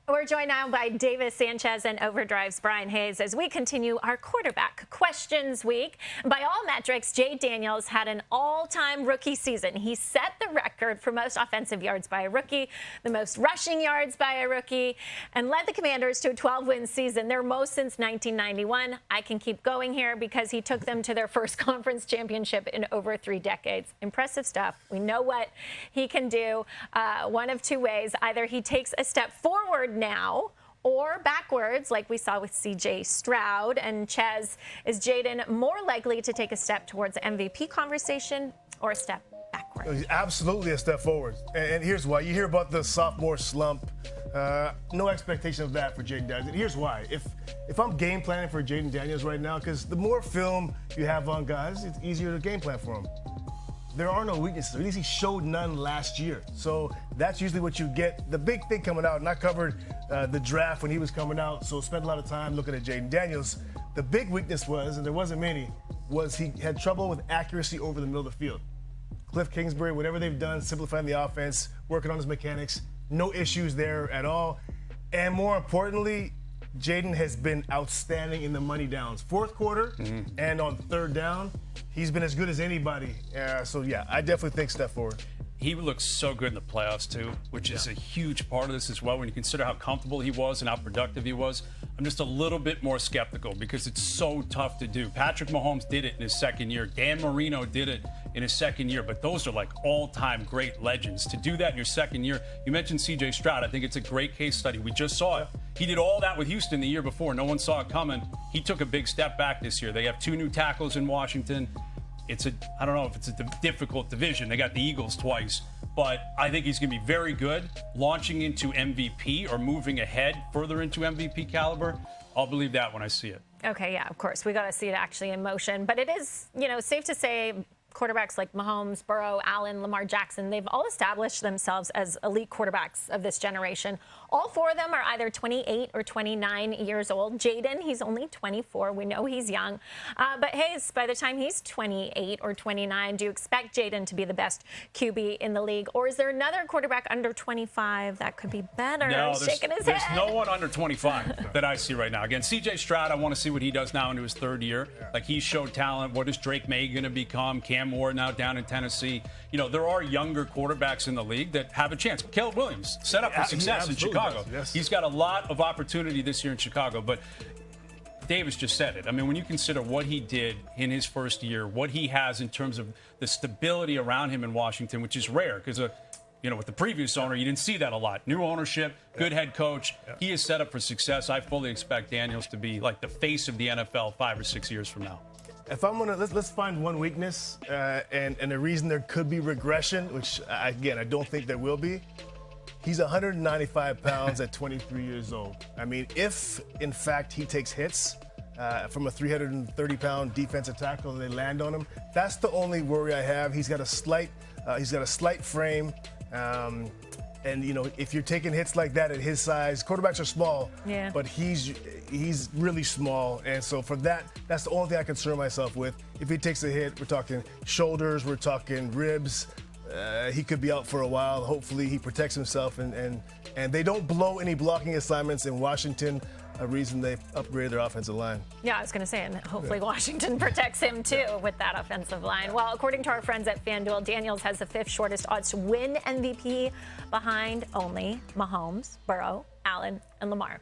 We're joined now by Davis Sanchez and Overdrive's Bryan Hayes as we continue our quarterback questions week. By all metrics, Jayden Daniels had an all-time rookie season. He set the record for most offensive yards by a rookie, the most rushing yards by a rookie, and led the Commanders to a 12-win season, their most since 1991. I can keep going here because he took them to their first conference championship in over 3 decades. Impressive stuff. We know what he can do one of two ways. Either he takes a step forward now or backwards, like we saw with C.J. Stroud and Chez. Is Jayden more likely to take a step towards the MVP conversation or a step backward? Absolutely a step forward. And here's why. You hear about the sophomore slump. No expectation of that for Jayden Daniels. And here's why. If I'm game planning for Jayden Daniels right now, because the more film you have on guys, it's easier to game plan for him. There are no weaknesses. At least he showed none last year. So that's usually what you get. The big thing coming out, and I covered the draft when he was coming out, so spent a lot of time looking at Jayden Daniels. The big weakness was, and there wasn't many, was he had trouble with accuracy over the middle of the field. Cliff Kingsbury, whatever they've done, simplifying the offense, working on his mechanics, no issues there at all. And more importantly, Jayden has been outstanding in the money downs. Fourth quarter and on third down, he's been as good as anybody. So, yeah, I definitely think step forward. He looks so good in the playoffs, too, which is a huge part of this as well. When you consider how comfortable he was and how productive he was, I'm just a little bit more skeptical because it's so tough to do. Patrick Mahomes did it in his second year. Dan Marino did it in his second year. But those are like all-time great legends. To do that in your second year, you mentioned C.J. Stroud. I think it's a great case study. We just saw it. He did all that with Houston the year before. No one saw it coming. He took a big step back this year. They have 2 new tackles in Washington. I don't know if it's a difficult division. They got the Eagles twice, but I think he's going to be very good. Launching into MVP or moving ahead further into MVP caliber, I'll believe that when I see it. Okay, yeah, of course. We got to see it actually in motion. But it is, safe to say quarterbacks like Mahomes, Burrow, Allen, Lamar Jackson, they've all established themselves as elite quarterbacks of this generation. All 4 of them are either 28 or 29 years old. Jayden, he's only 24. We know he's young. But Hayes, by the time he's 28 or 29, do you expect Jayden to be the best QB in the league? Or is there another quarterback under 25 that could be better? No, there's no one under 25 that I see right now. Again, C.J. Stroud, I want to see what he does now into his 3rd year. Like, he showed talent. What is Drake May going to become? Cam Moore now down in Tennessee. There are younger quarterbacks in the league that have a chance. Caleb Williams set up for success in Chicago. Yes. He's got a lot of opportunity this year in Chicago, but Davis just said it. I mean, when you consider what he did in his first year, what he has in terms of the stability around him in Washington, which is rare because with the previous owner, you didn't see that a lot. New ownership, good head coach. He is set up for success. I fully expect Daniels to be like the face of the NFL 5 or 6 years from now. If I'm gonna let's find one weakness and a reason there could be regression, which again I don't think there will be. He's 195 pounds at 23 years old. I mean, if in fact he takes hits from a 330-pound defensive tackle and they land on him, that's the only worry I have. He's got a slight frame. And, if you're taking hits like that at his size, quarterbacks are small, but he's really small. And so for that's the only thing I concern myself with. If he takes a hit, we're talking shoulders, we're talking ribs. He could be out for a while. Hopefully he protects himself and they don't blow any blocking assignments in Washington. A reason they've upgraded their offensive line. Yeah, I was going to say, and hopefully Washington protects him too with that offensive line. Well, according to our friends at FanDuel, Daniels has the 5th shortest odds to win MVP behind only Mahomes, Burrow, Allen, and Lamar.